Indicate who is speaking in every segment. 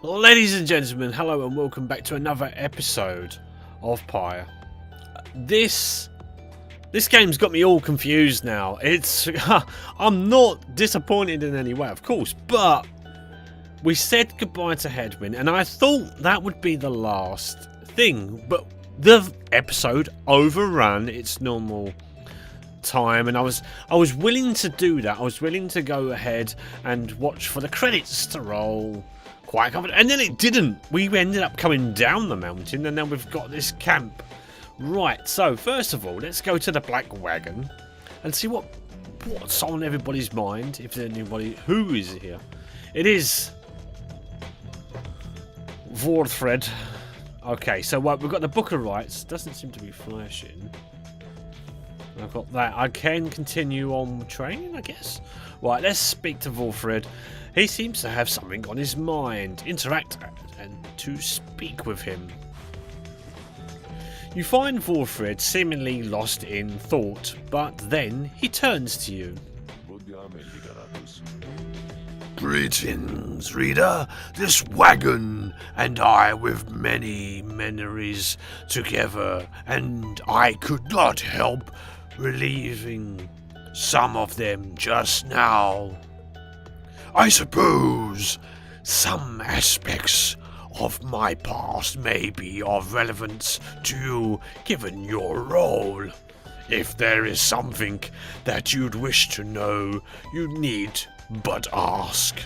Speaker 1: Ladies and gentlemen, hello and welcome back to another episode of Pyre. This game's got me all confused now. I'm not disappointed in any way, of course, but we said goodbye to Headwind, and I thought that would be the last thing, but the episode overran its normal time, and I was willing to do that. I was willing to go ahead and watch for the credits to roll. Quite confident, and then it didn't. We ended up coming down the mountain, and then we've got this camp. Right, so first of all, let's go to the Black Wagon and see what's on everybody's mind. If there's anybody who is here, it is Vorthred. Okay, so we've got the Book of Rites. Doesn't seem to be flashing. I've got that. I can continue on training, I guess. Right, let's speak to Vorthred. He seems to have something on his mind. Interact and to speak with him. You find Vorthred seemingly lost in thought, but then he turns to you.
Speaker 2: Greetings, reader. This wagon and I with many memories together, and I could not help relieving some of them just now. I suppose some aspects of my past may be of relevance to you given your role. If there is something that you'd wish to know, you need but ask.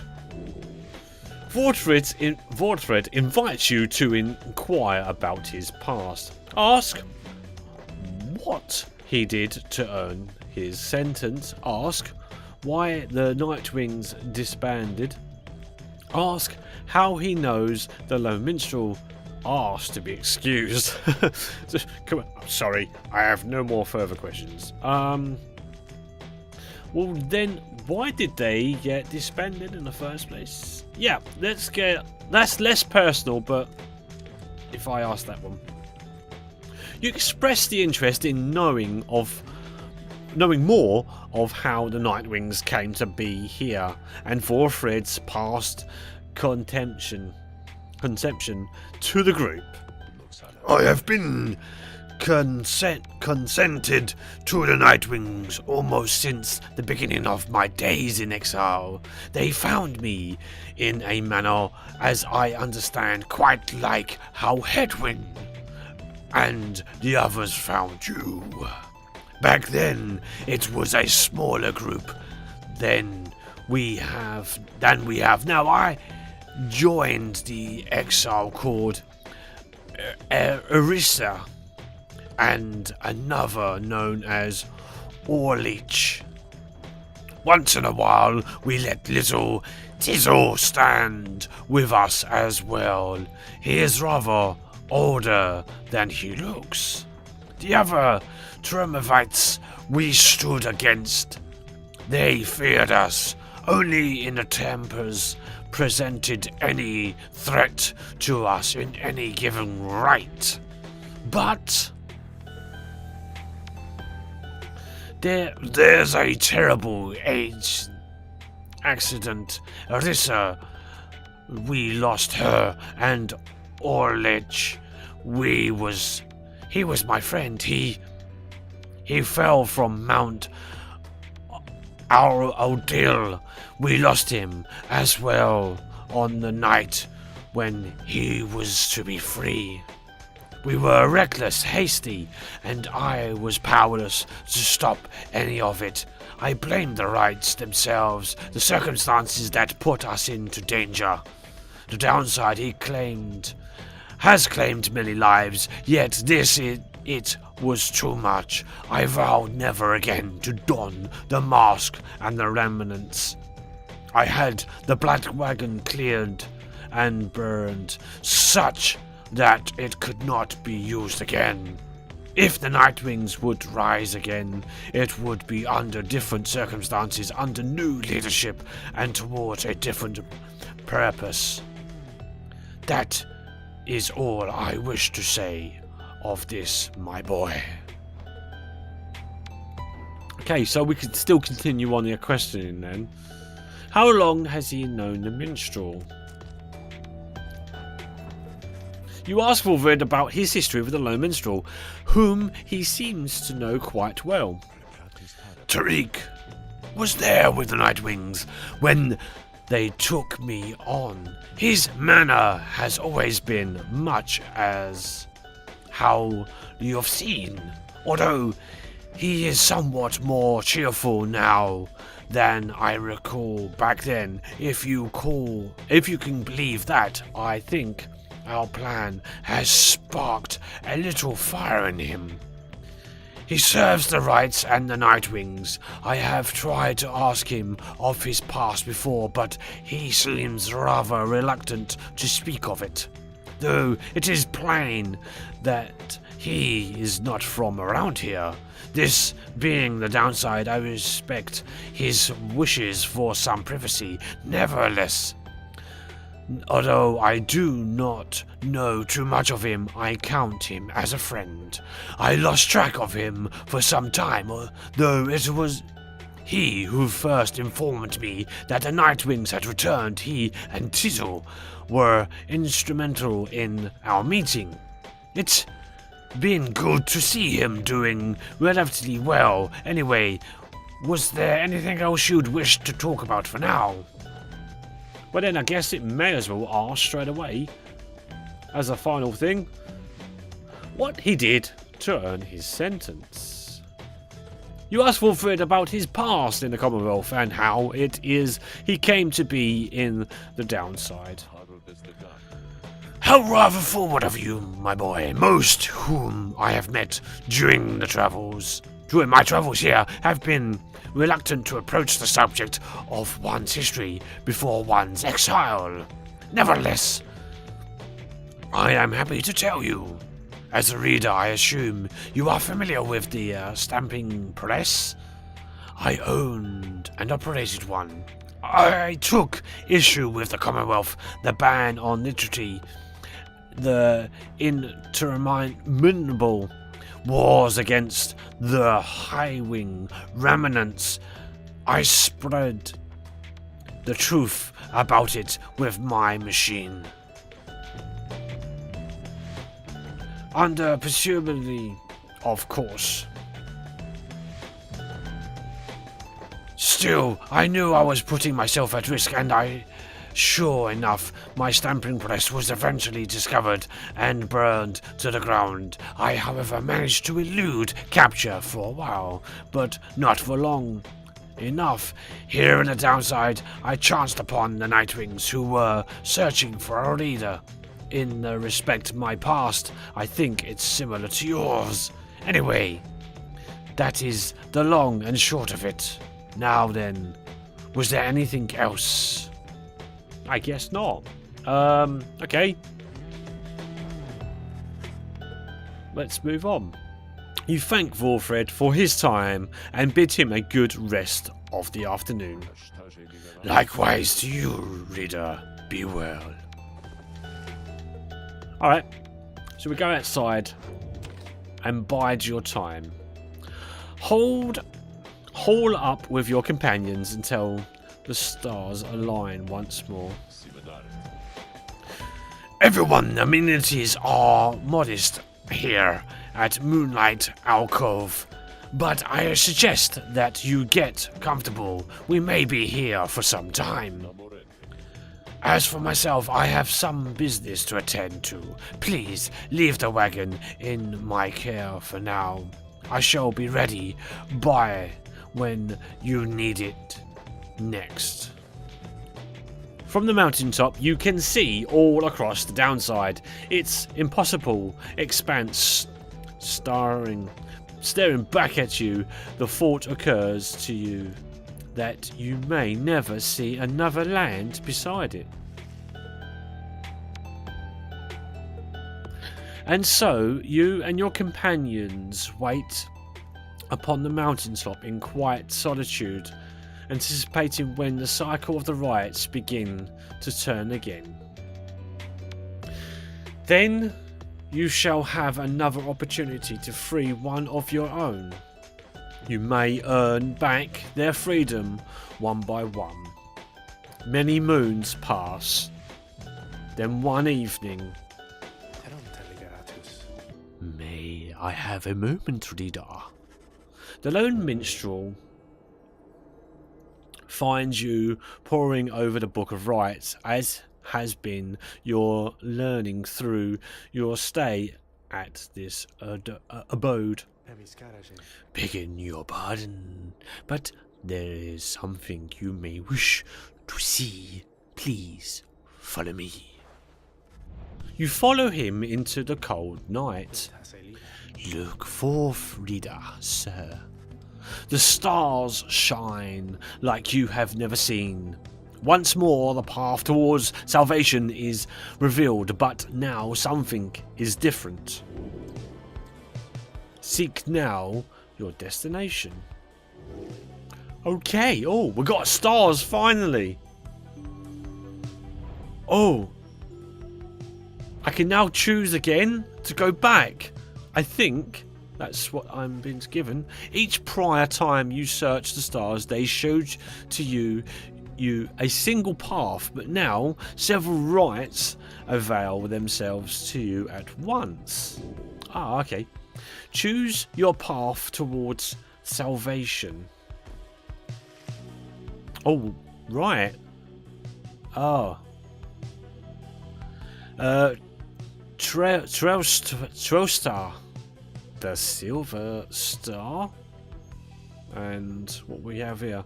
Speaker 1: Vorthred invites you to inquire about his past. Ask what he did to earn his sentence. Ask why the Nightwings disbanded. Ask how he knows the Lone Minstrel. Ask to be excused. Come on, I'm sorry, I have no more further questions. Well then, why did they get disbanded in the first place? Yeah, that's less personal, but if I ask that one. You express the interest in knowing more of how the Nightwings came to be here, and Vorthred's past conception to the group.
Speaker 2: I have been consented to the Nightwings almost since the beginning of my days in exile. They found me in a manner, as I understand, quite like how Headwind and the others found you. Back then, it was a smaller group than we have now. I joined the exile called Erisa, and another known as Orleach. Once in a while, we let little Tizzle stand with us as well. He is rather older than he looks. The other Termivites we stood against, they feared us only in the Tempers presented any threat to us in any given right. But there's a terrible accident. Arissa, we lost her, and Orlich, he was my friend. He fell from Mount Odil. We lost him as well on the night when he was to be free. We were reckless, hasty, and I was powerless to stop any of it. I blamed the Rites themselves, the circumstances that put us into danger. The downside, has claimed many lives, yet it was too much. I vowed never again to don the mask and the remnants. I had the Black Wagon cleared and burned, such that it could not be used again. If the Nightwings would rise again, it would be under different circumstances, under new leadership, and towards a different purpose. That is all I wish to say of this, my boy.
Speaker 1: Okay, so we could still continue on your questioning then. How long has he known the minstrel? You ask Wolverine about his history with the Lone Minstrel, whom he seems to know quite well.
Speaker 2: Tariq was there with the Nightwings when they took me on. His manner has always been much as how you've seen, although he is somewhat more cheerful now than I recall back then. If you can believe that, I think our plan has sparked a little fire in him. He serves the Rites and the Nightwings. I have tried to ask him of his past before, but he seems rather reluctant to speak of it, though it is plain that he is not from around here. This being the downside, I respect his wishes for some privacy. Nevertheless, although I do not know too much of him, I count him as a friend. I lost track of him for some time, though it was he who first informed me that the Nightwings had returned. He and Tizzle were instrumental in our meeting. It's been good to see him doing relatively well. Anyway, was there anything else you'd wish to talk about for now?
Speaker 1: Well then, I guess it may as well ask straight away, as a final thing, what he did to earn his sentence. You ask Wolfred about his past in the Commonwealth and how it is he came to be in the downside.
Speaker 2: How rather forward of you, my boy. Most whom I have met during my travels here have been reluctant to approach the subject of one's history before one's exile. Nevertheless, I am happy to tell you. As a reader, I assume you are familiar with the stamping press. I owned and operated one. I took issue with the Commonwealth, the ban on literacy, the interminable wars against the high-wing remnants. I spread the truth about it with my machine. Under presumably, of course. Still, I knew I was putting myself at risk, and sure enough, my stamping press was eventually discovered and burned to the ground. I, however, managed to elude capture for a while, but not for long enough. Here in the downside, I chanced upon the Nightwings, who were searching for a leader. In the respect my past, I think it's similar to yours. Anyway, that is the long and short of it. Now then, was there anything else?
Speaker 1: I guess not. Okay. Let's move on. You thank Vorfred for his time and bid him a good rest of the afternoon.
Speaker 2: Likewise to you, reader. Be well.
Speaker 1: Alright, so we go outside and bide your time. Haul up with your companions until the stars align once more.
Speaker 2: Everyone, amenities are modest here at Moonlight Alcove, but I suggest that you get comfortable. We may be here for some time. As for myself, I have some business to attend to. Please leave the wagon in my care for now. I shall be ready by when you need it next.
Speaker 1: From the mountaintop, you can see all across the downside. Its impossible expanse staring back at you. The thought occurs to you that you may never see another land beside it. And so you and your companions wait upon the mountaintop in quiet solitude, anticipating when the cycle of the riots begin to turn again. Then you shall have another opportunity to free one of your own. You may earn back their freedom one by one. Many moons pass. Then one evening, I have a moment, reader. The lone minstrel finds you poring over the Book of Rites, as has been your learning through your stay at this abode. Begging your pardon, but there is something you may wish to see. Please follow me. You follow him into the cold night. Look forth, reader, sir. The stars shine like you have never seen. Once more the path towards salvation is revealed, but now something is different. Seek now your destination. Okay, oh, we got stars finally. Oh, I can now choose again to go back. I think that's what I'm being given. Each prior time you searched the stars, they showed to you a single path, but now several rites avail themselves to you at once. Ah, okay. Choose your path towards salvation. Oh, right. Oh. Trailstar. The Silver Star. And what we have here.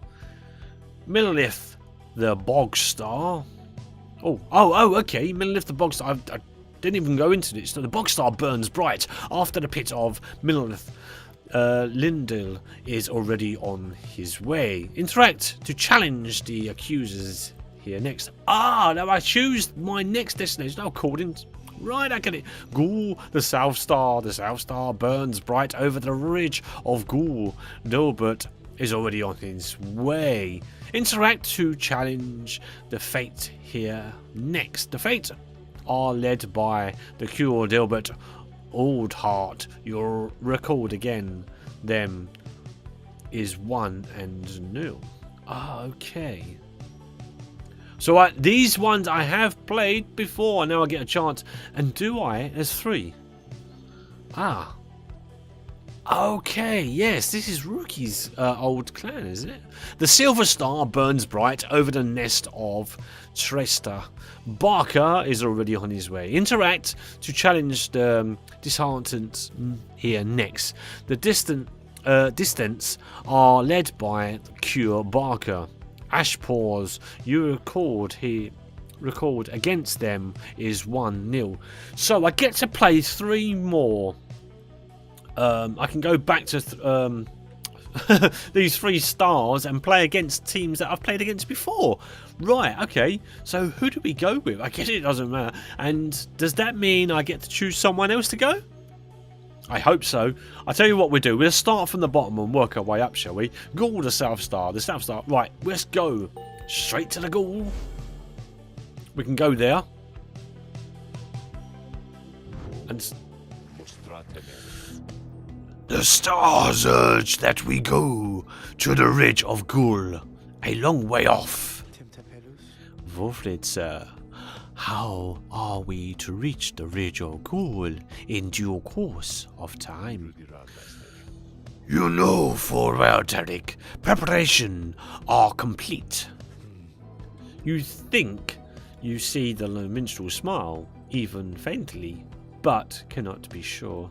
Speaker 1: Millilith, the Bog Star. Oh, okay. Millilith, the Bog Star. I didn't even go into this. So the Bog Star burns bright after the pit of Millilith. Lindell is already on his way. Interact to challenge the accusers here next. Ah, now I choose my next destination according to... Right, I get it. Ghoul, the South Star. The South Star burns bright over the ridge of Ghoul. Dilbert is already on his way. Interact to challenge the fate here next. The fate are led by the Cure Dilbert Oldheart. Your record again them is 1-0. Ah, okay. So these ones I have played before. Now I get a chance. And do I? There's 3. Ah. Okay, yes, this is Rookie's old clan, isn't it? The Silver Star burns bright over the nest of Tresta. Barker is already on his way. Interact to challenge the disheartened here next. The distance are led by Cure Barker. Ashpaws, you record against them is 1-0. So I get to play 3 more. I can go back to these 3 stars and play against teams that I've played against before. Right, okay. So who do we go with? I guess it doesn't matter. And does that mean I get to choose someone else to go? I hope so. I'll tell you what we'll do. We'll start from the bottom and work our way up, shall we? Ghoul, the South Star. The South Star. Right, let's go. Straight to the Ghoul. We can go there. And...
Speaker 2: The stars urge that we go to the ridge of Ghoul, a long way off.
Speaker 1: Wolfred, sir. How are we to reach the ridge of Ghoul in due course of time?
Speaker 2: You know full well, Tarek. Preparation are complete.
Speaker 1: You think you see the lone minstrel smile, even faintly, but cannot be sure.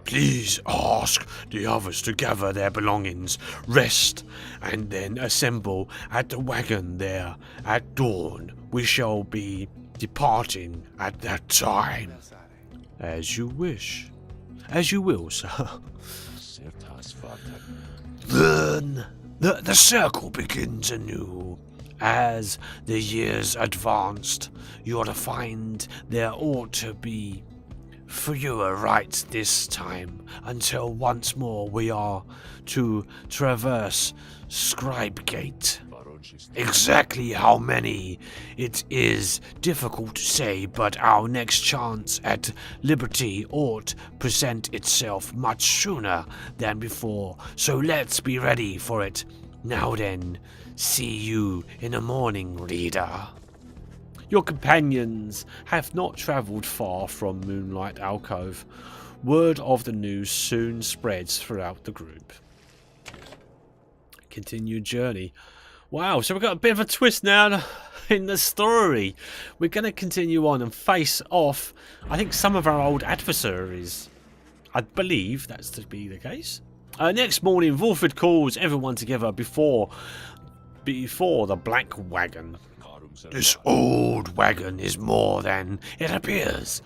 Speaker 2: Please ask the others to gather their belongings, rest, and then assemble at the wagon there at dawn. We shall be departing at that time.
Speaker 1: As you wish. As you will, sir.
Speaker 2: Then the circle begins anew. As the years advanced, you'll find there ought to be fewer rites this time, until once more we are to traverse Scribegate. Exactly how many it is difficult to say, but our next chance at liberty ought present itself much sooner than before, so let's be ready for it. Now then, see you in the morning, reader.
Speaker 1: Your companions have not travelled far from Moonlight Alcove Word of the news soon spreads throughout the group. Continued journey. Wow, so we've got a bit of a twist now in the story. We're going to continue on and face off, I think, some of our old adversaries. I believe that's to be the case. Next morning, Wolford calls everyone together before the Black Wagon.
Speaker 2: This old wagon is more than it appears.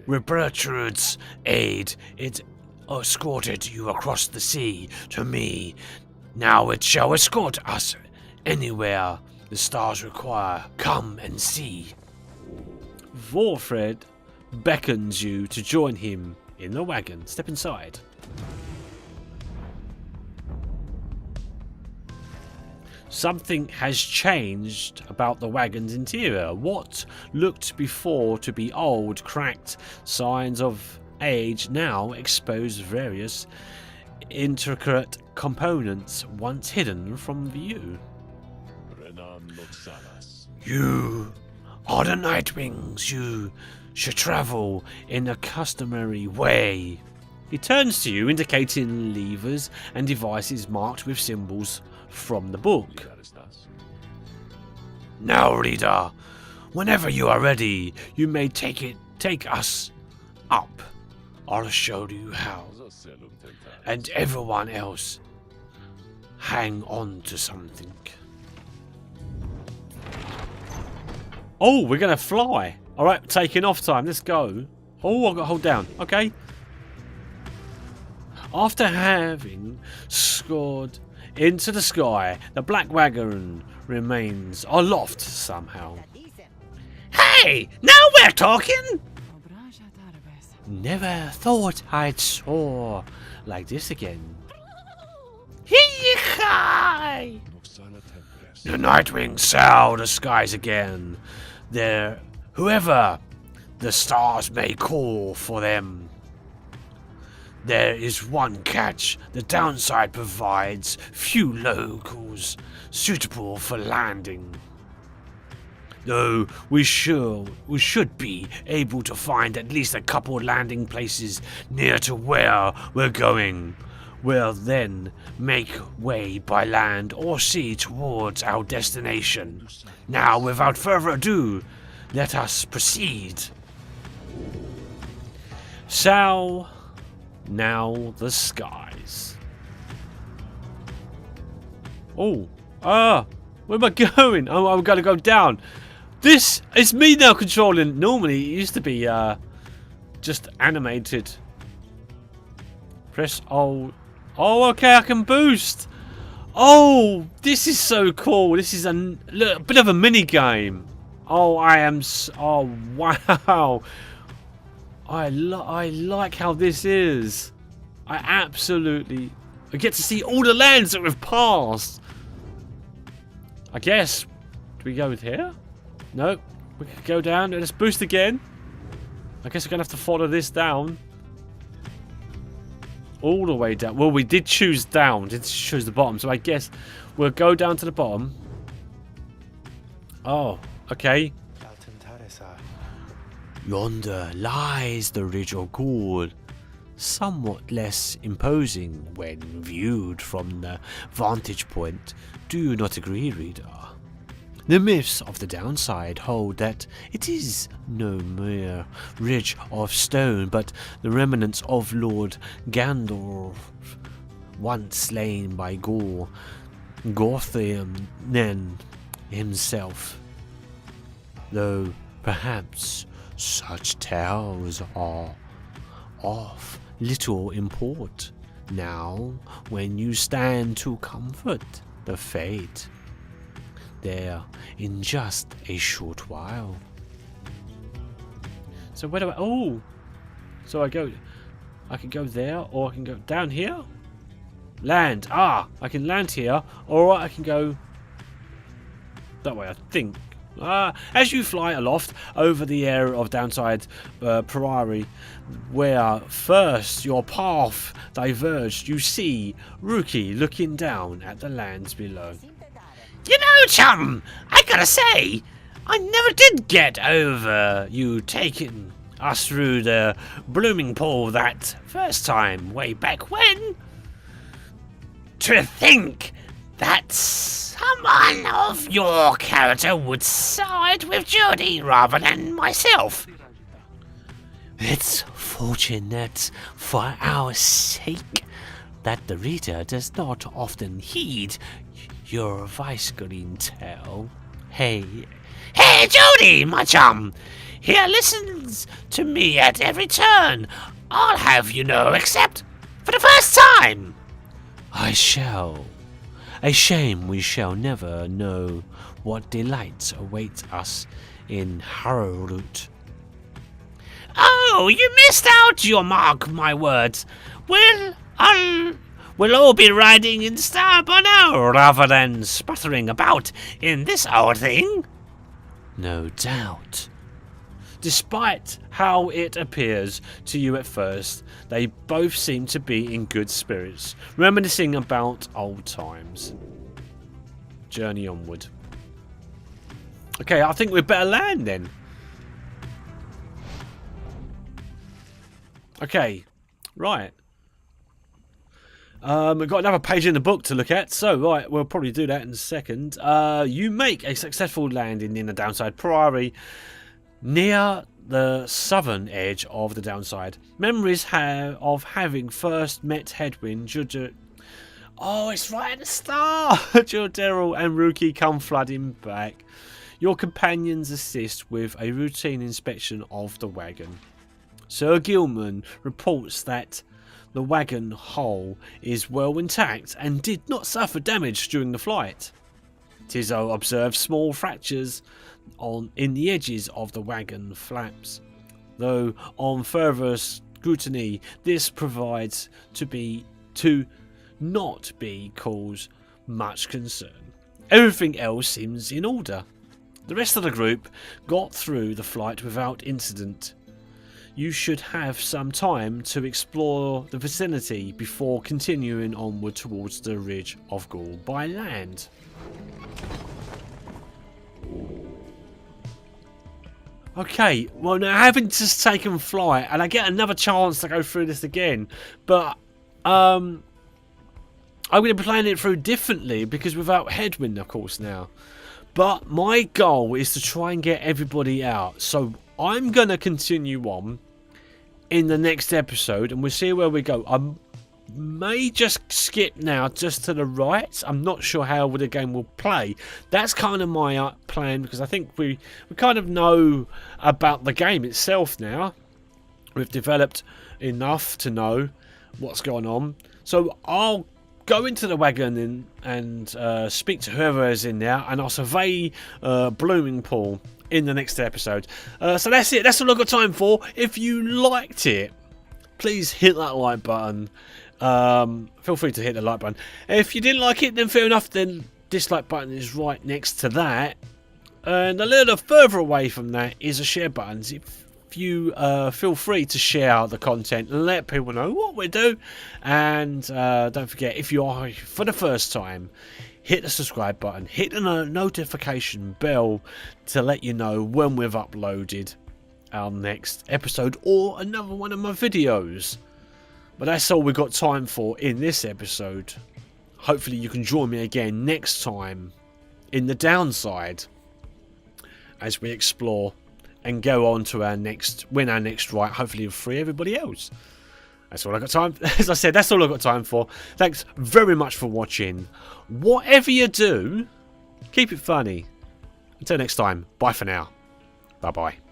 Speaker 2: With Bertrand's aid, it escorted you across the sea to me. Now it shall escort us anywhere the stars require. Come and see.
Speaker 1: Wolfred beckons you to join him in the wagon. Step inside. Something has changed about the wagon's interior. What looked before to be old, cracked signs of age now expose various intricate components once hidden from view.
Speaker 2: You are the Nightwings. You should travel in a customary way.
Speaker 1: He turns to you, indicating levers and devices marked with symbols from the book.
Speaker 2: Now, reader, whenever you are ready, you may take us up. I'll show you how. And everyone else, hang on to something.
Speaker 1: Oh, we're going to fly. All right, taking off time. Let's go. Oh, I've got to hold down. Okay. After having scored into the sky, the Black Wagon remains aloft somehow.
Speaker 2: Hey, now we're talking!
Speaker 1: Never thought I'd soar like this again.
Speaker 2: Hee-hi! The Nightwings sow the skies again. They're whoever the stars may call for them. There is one catch. The downside provides few locals suitable for landing. Though we should be able to find at least a couple landing places near to where we're going. We'll then make way by land or sea towards our destination. Now, without further ado, let us proceed.
Speaker 1: Sow now the skies. Oh, where am I going? Oh, I'm gonna go down. This is me now controlling. Normally, it used to be just animated. Press Alt. Oh, okay, I can boost. Oh, this is so cool. This is a bit of a mini game. Oh, oh, wow. I like how this is. I get to see all the lands that we've passed. I guess. Do we go with here? No. We could go down. Let's boost again. I guess we're going to have to follow this down. All the way down. Well, we did choose down. Did choose the bottom. So I guess we'll go down to the bottom. Oh, okay.
Speaker 2: Yonder lies the Ridge of Gold, somewhat less imposing when viewed from the vantage point. Do you not agree, reader? The myths of the downside hold that it is no mere ridge of stone, but the remnants of Lord Gandalf, once slain by Gorthanen himself. Though perhaps such tales are of little import now when you stand to comfort the fate there in just a short while.
Speaker 1: So where do I... Oh! So I can go there, or I can go down here? Land! Ah! I can land here, or I can go that way, I think. As you fly aloft over the area of downside Pyre, where first your path diverged, you see Rookie looking down at the lands below.
Speaker 2: You know, chum, I gotta say, I never did get over you taking us through the blooming pool that first time, way back when. To think that someone of your character would side with Judy rather than myself. It's fortunate for our sake that the reader does not often heed your advice, Greentail. Hey, Judy, my chum! Here listens to me at every turn. I'll have you know, except for the first time. I shall. A shame we shall never know what delights await us in Harrowroot. Oh, you missed out your mark, my words. We'll all be riding in Starbono rather than sputtering about in this old thing. No doubt.
Speaker 1: Despite how it appears to you at first, they both seem to be in good spirits, reminiscing about old times. Journey onward. Okay, I think we'd better land then. Okay, right. We've got another page in the book to look at, so right, we'll probably do that in a second. You make a successful landing in the downside Pyre, near the southern edge of the downside. Memories of having first met Headwind, oh, it's right at the start! Jordero and Rookie come flooding back. Your companions assist with a routine inspection of the wagon. Sir Gilman reports that the wagon hull is well intact and did not suffer damage during the flight. Tizzo observes small fractures in the edges of the wagon flaps, though on further scrutiny this provides to not be cause much concern. Everything else seems in order. The rest of the group got through the flight without incident. You should have some time to explore the vicinity before continuing onward towards the Ridge of Gaul by land. Okay, well now having just taken flight and I get another chance to go through this again, but I'm going to be playing it through differently because without Headwind of course now. But my goal is to try and get everybody out, so I'm going to continue on in the next episode and we'll see where we go. I may just skip now just to the right. I'm not sure how the game will play. That's kind of my plan because I think we kind of know about the game itself now. We've developed enough to know what's going on. So I'll go into the wagon and speak to whoever is in there and I'll survey Blooming Pool in the next episode. So that's it. That's all I've got time for. If you liked it, please hit that like button. Feel free to hit the like button. If you didn't like it, then fair enough. Then dislike button is right next to that. And a little further away from that is a share button. If you feel free to share the content and let people know what we do. And don't forget, if you are for the first time, hit the subscribe button, hit the notification bell to let you know when we've uploaded our next episode or another one of my videos. But that's all we've got time for in this episode. Hopefully you can join me again next time in the downside as we explore and go on to win our next right, hopefully free everybody else. That's all I got time. As I said, that's all I got time for. Thanks very much for watching. Whatever you do, keep it funny. Until next time, bye for now. Bye bye.